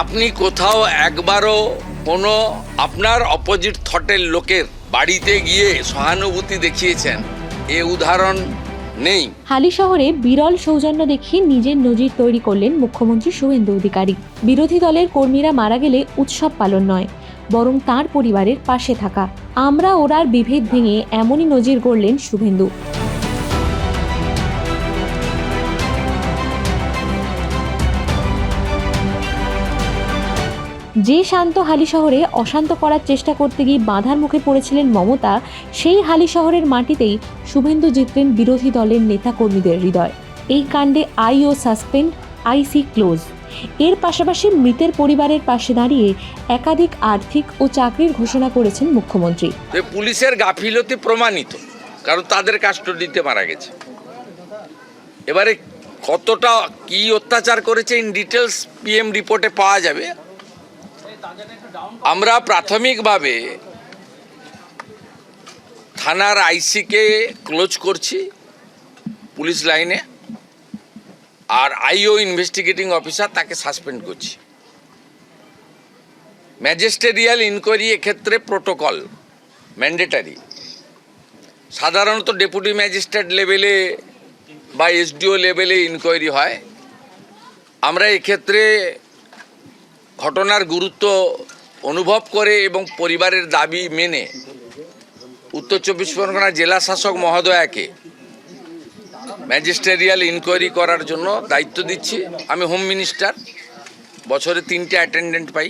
আপনি কোথাও একবারও কোনো আপনার অপোজিট থটের লোকের বাড়িতে গিয়ে সহানুভূতি দেখিয়েছেন এ উদাহরণ নেই। হালিশহরে বিরল সৌজন্য দেখিয়ে নিজের নজির তৈরি করলেন মুখ্যমন্ত্রী শুভেন্দু অধিকারী। বিরোধী দলের কর্মীরা মারা গেলে উৎসব পালন নয়, বরং তার পরিবারের পাশে থাকা। আমরা ওরার বিভেদ ভেঙে এমনই নজির গড়লেন শুভেন্দু। যে শান্ত হালিশহরে অশান্ত করার চেষ্টা করতে গিয়ে বাধার মুখে পড়েছিলেন মমতা, সেই হালিশহরের মাটিতেই শুভেন্দু জিতলেন বিরোধী দলের নেতা কর্মীদের হৃদয়। এই কাণ্ডে আইও সাসপেন্ড, আইসি ক্লোজ। এর পাশাপাশি মৃতের পরিবারের পাশে দাঁড়িয়ে একাধিক আর্থিক ও চাকরির ঘোষণা করেছেন মুখ্যমন্ত্রী। পুলিশের গাফিলতি প্রমাণিত, কারণ তাদের কাস্টডিতে মারা গেছে। এবারে কতটা কি অত্যাচার করেছে ইন ডিটেলস পিএম রিপোর্টে পাওয়া যাবে। আমরা প্রাথমিকভাবে থানার আইসিকে ক্লোজ করছি পুলিশ লাইনে, আর আইও ইনভেস্টিগেটিং অফিসার তাকে সাসপেন্ড করছি। ম্যাজিস্ট্রেরিয়াল ইনকোয়ারি এক্ষেত্রে প্রোটোকল ম্যান্ডেটারি। সাধারণত ডেপুটি ম্যাজিস্ট্রেট লেভেলে বা এসডিও লেভেলে ইনকোয়ারি হয়। আমরা এক্ষেত্রে ঘটনার গুরুত্ব অনুভব করে এবং পরিবারের দাবি মেনে উত্তর চব্বিশ পরগনা জেলা শাসক মহোদয়াকে ম্যাজিস্ট্রেরিয়াল ইনকোয়ারি করার জন্য দায়িত্ব দিচ্ছি। আমি হোম মিনিস্টার, বছরে 3টে অ্যাটেন্ডেন্ট পাই।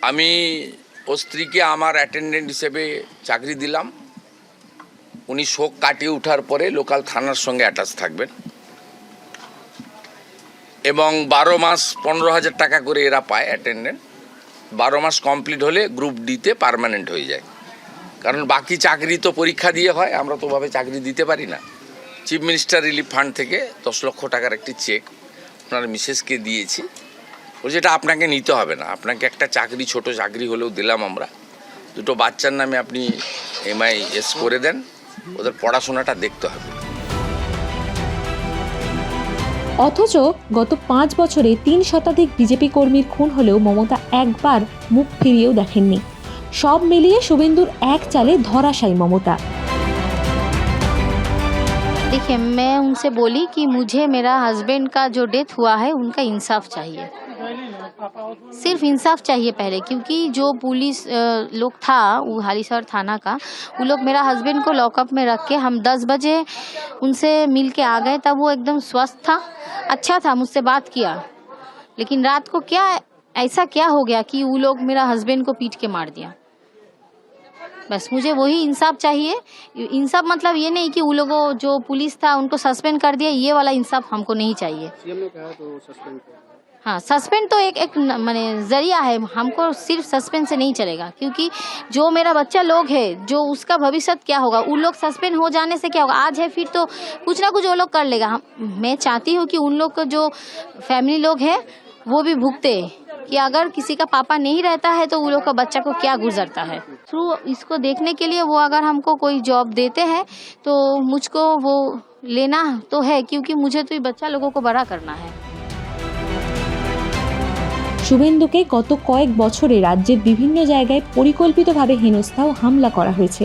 আমি ও স্ত্রীকে আমার অ্যাটেন্ডেন্ট হিসেবে চাকরি দিলাম। উনি শোক কাটিয়ে ওঠার পরে লোকাল থানার সঙ্গে অ্যাটাচ থাকবেন এবং 12 মাস 15,000 টাকা করে এরা পায় অ্যাটেন্ডেন্ট। 12 মাস কমপ্লিট হলে গ্রুপ ডিতে পার্মানেন্ট হয়ে যায়, কারণ বাকি চাকরি তো পরীক্ষা দিয়ে হয়, আমরা তো ওভাবে চাকরি দিতে পারি না। চিফ মিনিস্টার রিলিফ ফান্ড থেকে 10 লক্ষ টাকার একটি চেক আপনার মিসেসকে দিয়েছি। বলছি এটা আপনাকে নিতে হবে না, আপনাকে একটা চাকরি, ছোট চাকরি হলেও দিলাম আমরা। 2টো বাচ্চার নামে আপনি MIS করে দেন, ওদের পড়াশোনাটা দেখতে হবে। অথচ গত 5 বছরে 3 শতাধিক বিজেপি কর্মীর খুন হলেও মমতা একবার মুখ ফিরিয়েও দেখেননি। সব মিলিয়ে শুভেন্দুর এক চালে ধরাশায়ী মমতা। देखिए, मैं उनसे बोली कि मुझे मेरा हस्बैंड का जो डेथ हुआ है उनका इंसाफ चाहिए, सिर्फ इंसाफ चाहिए पहले, क्योंकि जो पुलिस लोग था वो हालीशहर थाना का, वो लोग मेरा हस्बैंड को लॉकअप में रख के, हम 10 बजे उनसे मिल के आ गए, तब वो एकदम स्वस्थ था, अच्छा था, मुझसे बात किया। लेकिन रात को क्या ऐसा क्या हो गया कि वो लोग मेरा हस्बैंड को पीट के मार दिया। बस मुझे वही इंसाफ चाहिए। इंसाफ मतलब ये नहीं कि वो लोगों जो पुलिस था उनको सस्पेंड कर दिया, ये वाला इंसाफ हमको नहीं चाहिए। सीएम ने कहा तो सस्पेंड किया। हाँ, सस्पेंड तो एक माने जरिया है, हमको सिर्फ सस्पेंड से नहीं चलेगा, क्योंकि जो मेरा बच्चा लोग है, जो उसका भविष्य क्या होगा, उन लोग सस्पेंड हो जाने से क्या होगा, आज है फिर तो कुछ ना कुछ वो लोग कर लेगा। मैं चाहती हूँ कि उन लोग को जो फैमिली लोग है वो भी भुगते, कि अगर किसी का पापा नहीं रहता है तो वो लोग का बच्चा को क्या गुजरता है। थ्रू इसको देखने के लिए वो अगर हमको कोई जॉब देते हैं तो मुझको वो लेना तो है, क्योंकि मुझे तो ये बच्चा लोगों को बड़ा करना है। শুভেন্দুকে গত কয়েক বছরে রাজ্যের বিভিন্ন জায়গায় পরিকল্পিতভাবে হেনস্থা ও হামলা করা হয়েছে।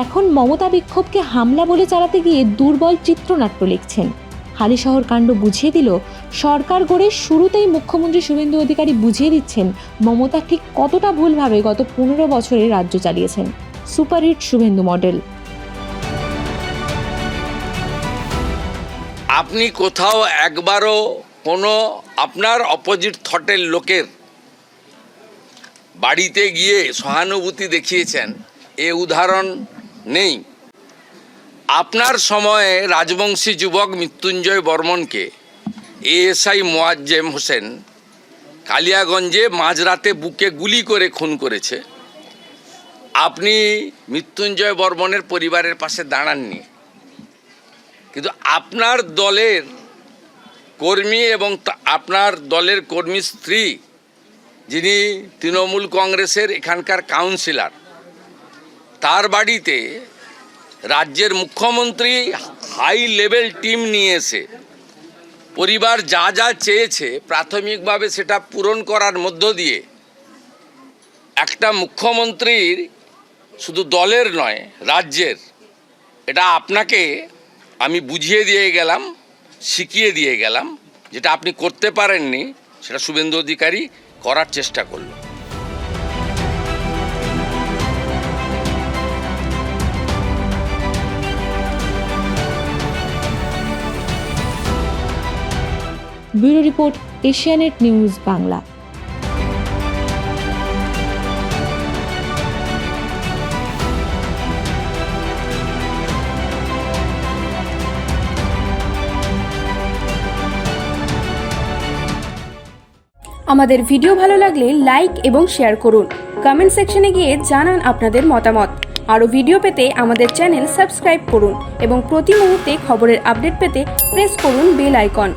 এখন মমতা বিক্ষোভকে হামলা বলে চালাতে গিয়ে দুর্বল চিত্রনাট্য লিখছেন। হালিশহর কাণ্ড বুঝিয়ে দিল, সরকার গড়ে শুরুতেই মুখ্যমন্ত্রী শুভেন্দু অধিকারী বুঝিয়ে দিচ্ছেন মমতা ঠিক কতটা ভুলভাবে গত 15 বছরে রাজ্য চালিয়েছেন। Superhit Suvendu model. আপনি কোথাও একবারও কোনো আপনার অপোজিট থটের লোকের বাড়িতে গিয়ে সহানুভূতি দেখিয়েছেন এ উদাহরণ নেই। আপনার সময়ে রাজবংশী যুবক মৃত্যুঞ্জয় বর্মনকে ASI মোয়াজ্জেম হোসেন কালিয়াগঞ্জে মাঝরাতে বুকে গুলি করে খুন করেছে। আপনি মৃত্যুঞ্জয় বর্মনের পরিবারের পাশে দাঁড়াননি, কিন্তু আপনার দলের কর্মী এবং আপনার দলের কর্মী স্ত্রী, যিনি তৃণমূল কংগ্রেসের এখানকার কাউন্সিলর, তার বাড়িতে রাজ্যের মুখ্যমন্ত্রী হাই লেভেল টিম নিয়ে এসে পরিবার যা যা চেয়েছে প্রাথমিকভাবে সেটা পূরণ করার মধ্য দিয়ে একটা মুখ্যমন্ত্রীর শুধু দলের নয়, রাজ্যের, এটা আপনাকে আমি বুঝিয়ে দিয়ে গেলাম, শিখিয়ে দিয়ে গেলাম। যেটা আপনি করতে পারেননি সেটা শুভেন্দু অধিকারী করার চেষ্টা করলো। Bureau report, Asianet news Bangla. আমাদের ভিডিও ভালো লাগলে লাইক এবং শেয়ার করুন। কমেন্ট সেকশনে গিয়ে জানান আপনাদের মতামত। আরও ভিডিও পেতে আমাদের চ্যানেল সাবস্ক্রাইব করুন এবং প্রতি মুহূর্তে খবরের আপডেট পেতে প্রেস করুন বেল আইকন।